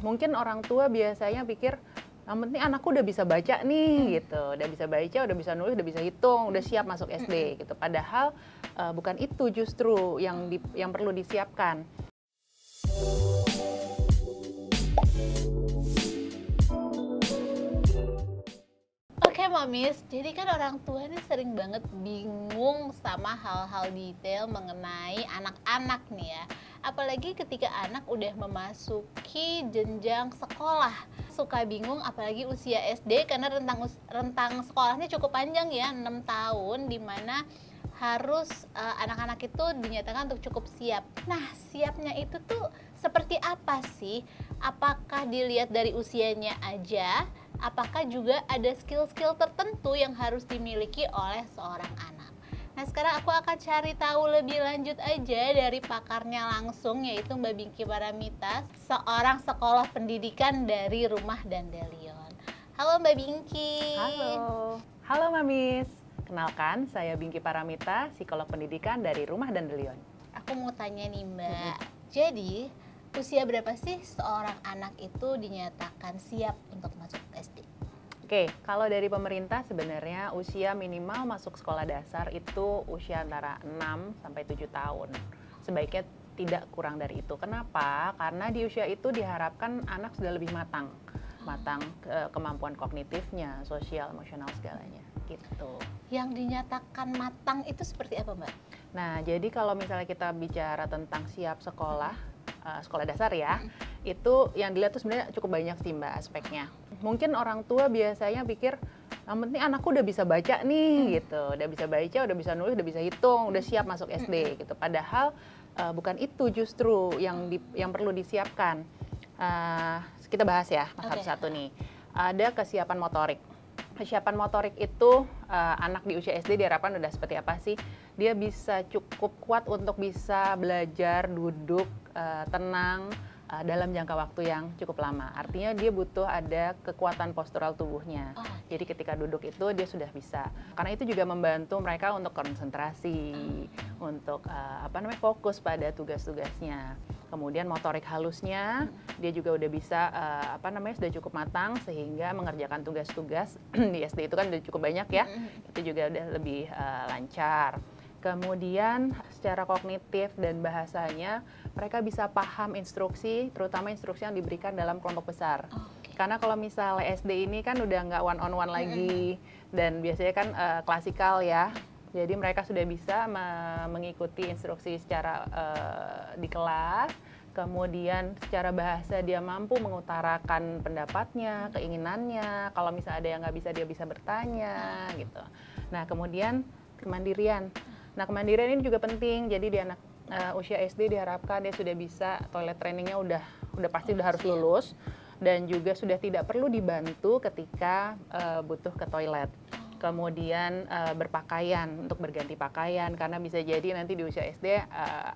Mungkin orang tua biasanya pikir, yang penting anakku udah bisa baca nih gitu, udah bisa baca, udah bisa nulis, udah bisa hitung, udah siap masuk SD gitu. Padahal bukan itu justru yang perlu disiapkan. Oke Mamis, jadi kan orang tua ini sering banget bingung sama hal-hal detail mengenai anak-anak nih ya. Apalagi ketika anak udah memasuki jenjang sekolah. Suka bingung apalagi usia SD karena rentang sekolahnya cukup panjang ya, 6 tahun, dimana harus anak-anak itu dinyatakan untuk cukup siap. Nah, siapnya itu tuh seperti apa sih? Apakah dilihat dari usianya aja? Apakah juga ada skill-skill tertentu yang harus dimiliki oleh seorang anak? Nah, sekarang aku akan cari tahu lebih lanjut aja dari pakarnya langsung, yaitu Mbak Bingky Paramita, seorang psikolog pendidikan dari Rumah dan Delion. Halo Mbak Bingky. Halo Mamis. Kenalkan, saya Bingky Paramita, psikolog pendidikan dari Rumah dan Delion. Aku mau tanya nih Mbak, jadi usia berapa sih seorang anak itu dinyatakan siap untuk masuk SD? Oke, kalau dari pemerintah sebenarnya usia minimal masuk sekolah dasar itu usia antara 6 sampai 7 tahun. Sebaiknya tidak kurang dari itu. Kenapa? Karena di usia itu diharapkan anak sudah lebih matang. Kemampuan kognitifnya, sosial, emosional segalanya gitu. Yang dinyatakan matang itu seperti apa Mbak? Nah, jadi kalau misalnya kita bicara tentang siap sekolah, sekolah dasar ya, itu yang dilihat tuh sebenarnya cukup banyak sih Mbak aspeknya. Mungkin orang tua biasanya pikir, yang penting anakku udah bisa baca nih gitu, udah bisa baca, udah bisa nulis, udah bisa hitung, udah siap masuk SD gitu. Padahal bukan itu justru yang perlu disiapkan. Kita bahas ya satu-satu nih. Ada kesiapan motorik. Kesiapan motorik itu anak di usia SD diharapkan udah seperti apa sih? Dia bisa cukup kuat untuk bisa belajar, duduk, tenang dalam jangka waktu yang cukup lama. Artinya dia butuh ada kekuatan postural tubuhnya. Jadi ketika duduk itu dia sudah bisa. Karena itu juga membantu mereka untuk konsentrasi, untuk fokus pada tugas-tugasnya. Kemudian motorik halusnya dia juga udah bisa sudah cukup matang sehingga mengerjakan tugas-tugas di SD itu kan udah cukup banyak ya. Itu juga udah lebih lancar. Kemudian secara kognitif dan bahasanya mereka bisa paham instruksi, terutama instruksi yang diberikan dalam kelompok besar. Karena kalau misalnya SD ini kan udah nggak one on one lagi dan biasanya kan klasikal ya. Jadi mereka sudah bisa mengikuti instruksi secara di kelas, kemudian secara bahasa dia mampu mengutarakan pendapatnya, keinginannya. Kalau misalnya ada yang nggak bisa dia bisa bertanya gitu. Nah kemudian kemandirian. Nah kemandirian ini juga penting. Jadi di anak usia SD diharapkan dia sudah bisa toilet trainingnya udah pasti udah harus lulus dan juga sudah tidak perlu dibantu ketika butuh ke toilet. Kemudian berpakaian untuk berganti pakaian karena bisa jadi nanti di usia SD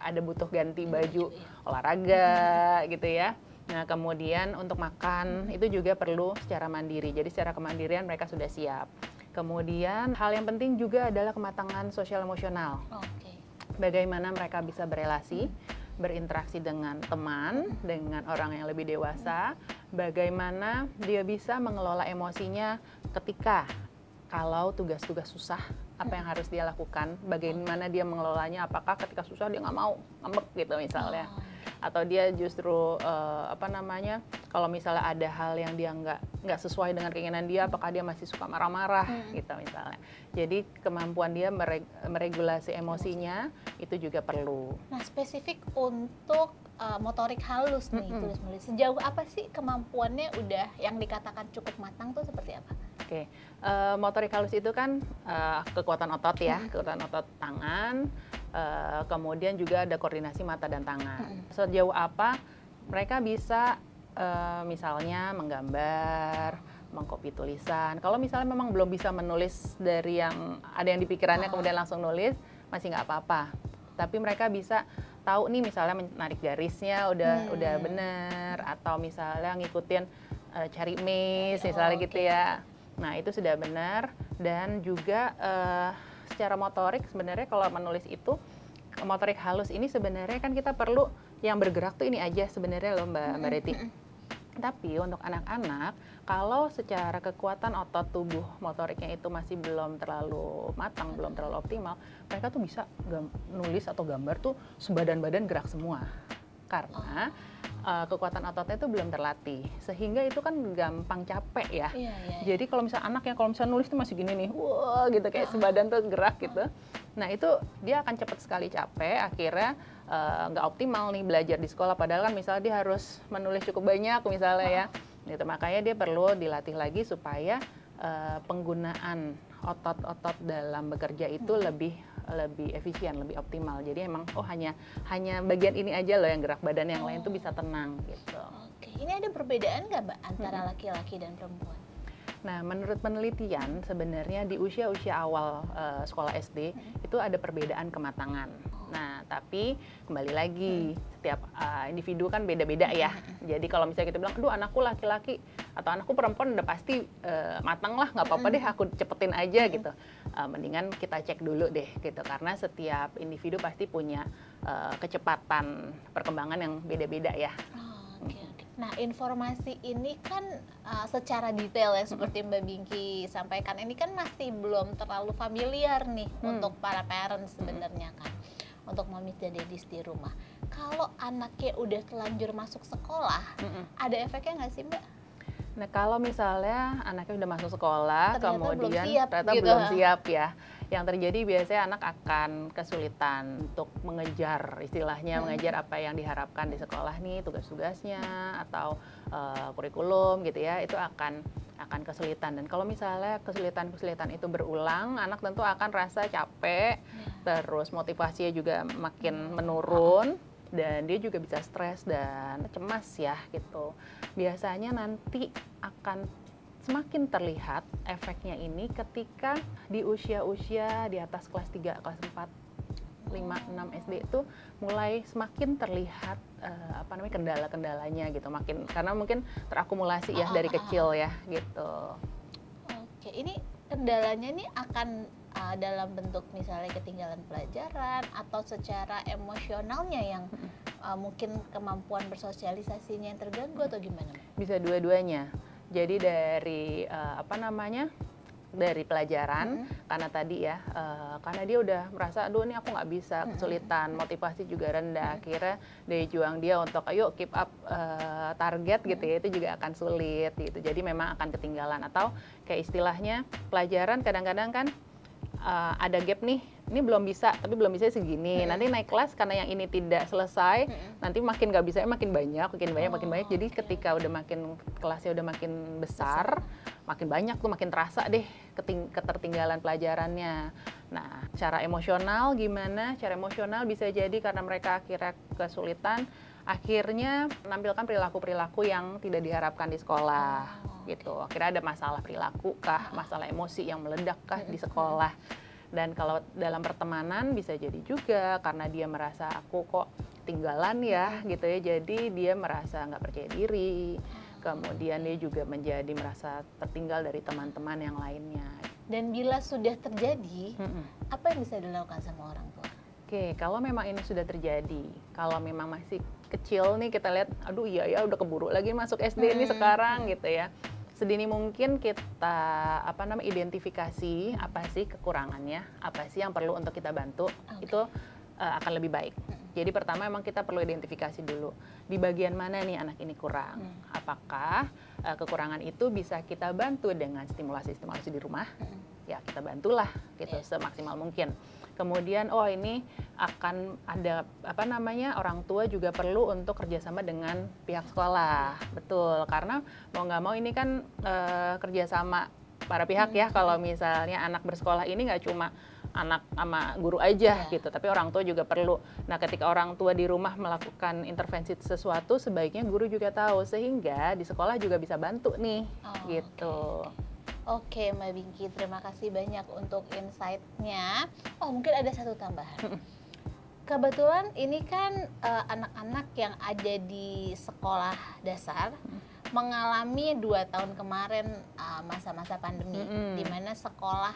ada butuh ganti baju olahraga gitu ya. Nah kemudian untuk makan itu juga perlu secara mandiri. Jadi secara kemandirian mereka sudah siap. Kemudian hal yang penting juga adalah kematangan sosial emosional. Bagaimana mereka bisa berelasi, berinteraksi dengan teman, dengan orang yang lebih dewasa. Bagaimana dia bisa mengelola emosinya ketika kalau tugas-tugas susah, apa yang harus dia lakukan, bagaimana dia mengelolanya, apakah ketika susah dia nggak mau ngambek gitu misalnya, atau dia justru kalau misalnya ada hal yang dia nggak sesuai dengan keinginan dia, apakah dia masih suka marah-marah gitu misalnya. Jadi kemampuan dia meregulasi emosinya itu juga perlu. Nah spesifik untuk motorik halus nih, tulis menulis, sejauh apa sih kemampuannya udah yang dikatakan cukup matang tuh seperti apa? Oke, motorik halus itu kan kekuatan otot ya, kekuatan otot tangan, kemudian juga ada koordinasi mata dan tangan. Sejauh apa mereka bisa misalnya menggambar, mengcopy tulisan. Kalau misalnya memang belum bisa menulis dari yang ada yang di pikirannya kemudian langsung nulis, masih nggak apa-apa. Tapi mereka bisa tahu nih misalnya menarik garisnya udah bener, atau misalnya ngikutin cari maze misalnya gitu ya. Nah itu sudah benar. Dan juga secara motorik sebenarnya kalau menulis itu motorik halus ini sebenarnya kan kita perlu yang bergerak tuh ini aja sebenarnya loh Mbak Reti. Tapi untuk anak-anak, kalau secara kekuatan otot tubuh motoriknya itu masih belum terlalu matang, belum terlalu optimal, mereka tuh bisa nulis atau gambar tuh sebadan-badan gerak semua. Karena kekuatan ototnya itu belum terlatih, sehingga itu kan gampang capek ya. Iya. Jadi kalau misalnya anak yang kalau misalnya nulis tuh masih gini nih, wah gitu kayak sebadan tuh gerak gitu. Nah itu dia akan cepat sekali capek, akhirnya nggak optimal nih belajar di sekolah. Padahal kan misalnya dia harus menulis cukup banyak misalnya ya. Gitu, makanya dia perlu dilatih lagi supaya penggunaan otot-otot dalam bekerja itu lebih efisien, lebih optimal. Jadi emang hanya bagian ini aja loh yang gerak, badan yang lain tuh bisa tenang gitu. Oke, ini ada perbedaan nggak Mbak antara laki-laki dan perempuan? Nah, menurut penelitian sebenarnya di usia-usia awal sekolah SD itu ada perbedaan kematangan. Nah, tapi kembali lagi setiap individu kan beda-beda ya. Jadi kalau misalnya kita bilang, aduh anakku laki-laki atau anakku perempuan udah pasti matang lah, nggak apa-apa deh aku cepetin aja gitu. Mendingan kita cek dulu deh gitu, karena setiap individu pasti punya kecepatan perkembangan yang beda-beda ya. Oke. Nah, informasi ini kan secara detail ya seperti Mbak Bingki sampaikan, ini kan masih belum terlalu familiar nih untuk para parents sebenarnya kan, untuk momis dan daddies di rumah. Kalau anaknya udah telanjur masuk sekolah, ada efeknya nggak sih Mbak? Nah, kalau misalnya anaknya udah masuk sekolah, Ternyata kemudian belum siap, belum siap ya, yang terjadi biasanya anak akan kesulitan untuk mengejar, istilahnya mengejar apa yang diharapkan di sekolah nih, tugas-tugasnya atau kurikulum gitu ya, itu akan kesulitan. Dan kalau misalnya kesulitan itu berulang, anak tentu akan rasa capek, terus motivasinya juga makin menurun, dan dia juga bisa stres dan cemas ya gitu. Biasanya nanti akan semakin terlihat efeknya ini ketika di usia-usia di atas kelas 3, kelas 4, 5, 6 SD itu mulai semakin terlihat kendala-kendalanya gitu, makin karena mungkin terakumulasi ya dari kecil ya gitu. Oke, ini kendalanya nih akan dalam bentuk misalnya ketinggalan pelajaran atau secara emosionalnya yang mungkin kemampuan bersosialisasinya yang terganggu atau gimana? Bisa dua-duanya. Jadi dari dari pelajaran, karena tadi ya, karena dia udah merasa, aduh ini aku nggak bisa, kesulitan, motivasi juga rendah, akhirnya daya juang dia untuk ayo keep up target gitu ya, itu juga akan sulit gitu. Jadi memang akan ketinggalan, atau kayak istilahnya pelajaran kadang-kadang kan ada gap nih, ini belum bisa, tapi belum bisa segini. Nanti naik kelas karena yang ini tidak selesai, nanti makin nggak bisa, makin banyak. Jadi ketika udah makin kelasnya udah makin besar, makin banyak tuh, makin terasa deh ketertinggalan pelajarannya. Nah, cara emosional gimana? Cara emosional bisa jadi karena mereka akhirnya kesulitan, akhirnya menampilkan perilaku-perilaku yang tidak diharapkan di sekolah. Gitu. Akhirnya ada masalah perilaku kah, masalah emosi yang meledak kah di sekolah. Dan kalau dalam pertemanan bisa jadi juga karena dia merasa aku kok tinggalan ya gitu ya, jadi dia merasa nggak percaya diri, kemudian dia juga menjadi merasa tertinggal dari teman-teman yang lainnya. Dan bila sudah terjadi, apa yang bisa dilakukan sama orang tua? Oke, kalau memang ini sudah terjadi, kalau memang masih kecil nih kita lihat, aduh iya ya udah keburu lagi masuk SD ini sekarang gitu ya. Sedini mungkin kita identifikasi apa sih kekurangannya, apa sih yang perlu untuk kita bantu, itu akan lebih baik. Jadi pertama memang kita perlu identifikasi dulu di bagian mana nih anak ini kurang. Apakah kekurangan itu bisa kita bantu dengan stimulasi di rumah? Ya kita bantulah gitu semaksimal mungkin. Kemudian ini akan ada orang tua juga perlu untuk kerjasama dengan pihak sekolah, betul, karena mau nggak mau ini kan kerjasama para pihak ya. Kalau misalnya anak bersekolah ini nggak cuma anak sama guru aja gitu, tapi orang tua juga perlu. Nah, ketika orang tua di rumah melakukan intervensi sesuatu, sebaiknya guru juga tahu, sehingga di sekolah juga bisa bantu nih gitu. Oke, Mbak Bingki, terima kasih banyak untuk insight-nya. Mungkin ada satu tambahan. Kebetulan ini kan anak-anak yang ada di sekolah dasar mengalami 2 tahun kemarin masa-masa pandemi, di mana sekolah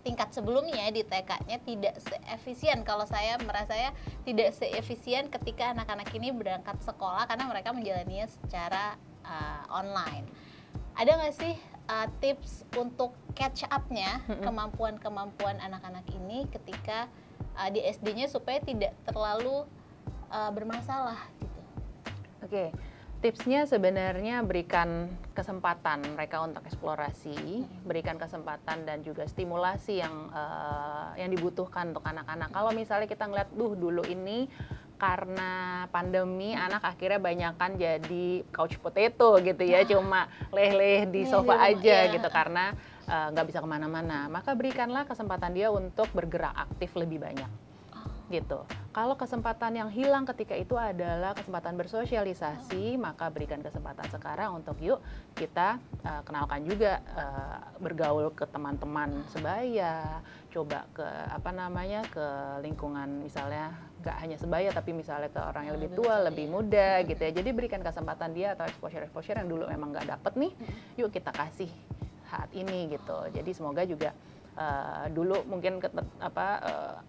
tingkat sebelumnya di TK-nya tidak seefisien. Kalau saya merasa tidak seefisien ketika anak-anak ini berangkat sekolah karena mereka menjalaninya secara online. Ada nggak sih tips untuk catch up-nya kemampuan-kemampuan anak-anak ini ketika di SD-nya supaya tidak terlalu bermasalah gitu? Oke, tipsnya sebenarnya berikan kesempatan mereka untuk eksplorasi, berikan kesempatan dan juga stimulasi yang dibutuhkan untuk anak-anak. Kalau misalnya kita ngeliat, dulu ini karena pandemi anak akhirnya banyakan jadi couch potato gitu ya, cuma leh-leh di sofa aja gitu karena nggak bisa kemana-mana. Maka berikanlah kesempatan dia untuk bergerak aktif lebih banyak gitu. Kalau kesempatan yang hilang ketika itu adalah kesempatan bersosialisasi, maka berikan kesempatan sekarang untuk yuk kita kenalkan juga bergaul ke teman-teman sebaya, coba ke ke lingkungan misalnya nggak hanya sebaya tapi misalnya ke orang yang lebih tua, lebih muda gitu ya. Jadi berikan kesempatan dia atau exposure yang dulu memang nggak dapet nih, yuk kita kasih saat ini gitu. Jadi semoga juga dulu mungkin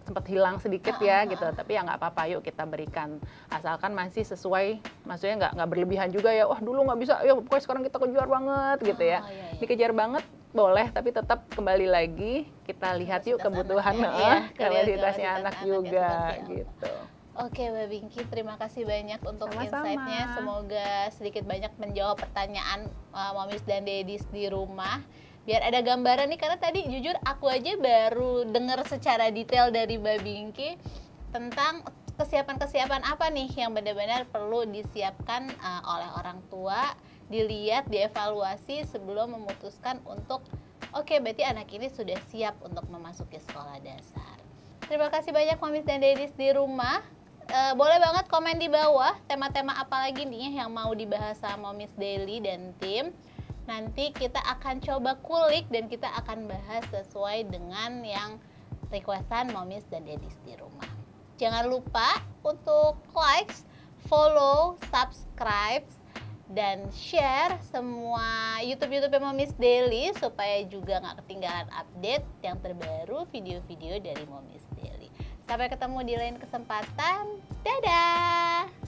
sempat hilang sedikit ya gitu, tapi ya nggak apa-apa, yuk kita berikan asalkan masih sesuai, maksudnya nggak berlebihan juga ya, wah dulu nggak bisa, ya pokoknya sekarang kita kejar banget gitu ya. Dikejar banget boleh, tapi tetap kembali lagi kita lihat yuk kebutuhan kapasitasnya anak juga gitu. Oke, Mbak Binky, terima kasih banyak untuk insight-nya. Semoga sedikit banyak menjawab pertanyaan momis dan daddies di rumah. Biar ada gambaran nih, karena tadi jujur aku aja baru dengar secara detail dari Mbak Binky tentang kesiapan-kesiapan apa nih yang benar-benar perlu disiapkan oleh orang tua, dilihat, dievaluasi sebelum memutuskan untuk oke, berarti anak ini sudah siap untuk memasuki sekolah dasar. Terima kasih banyak momis dan daddies di rumah. Boleh banget komen di bawah tema-tema apa lagi nih yang mau dibahas sama Momis Daily dan tim. Nanti kita akan coba kulik dan kita akan bahas sesuai dengan yang requestan momis dan daddies di rumah. Jangan lupa untuk like, follow, subscribe, dan share semua YouTube Momis Daily supaya juga nggak ketinggalan update yang terbaru video-video dari Momis Daily. Sampai ketemu di lain kesempatan. Dadah!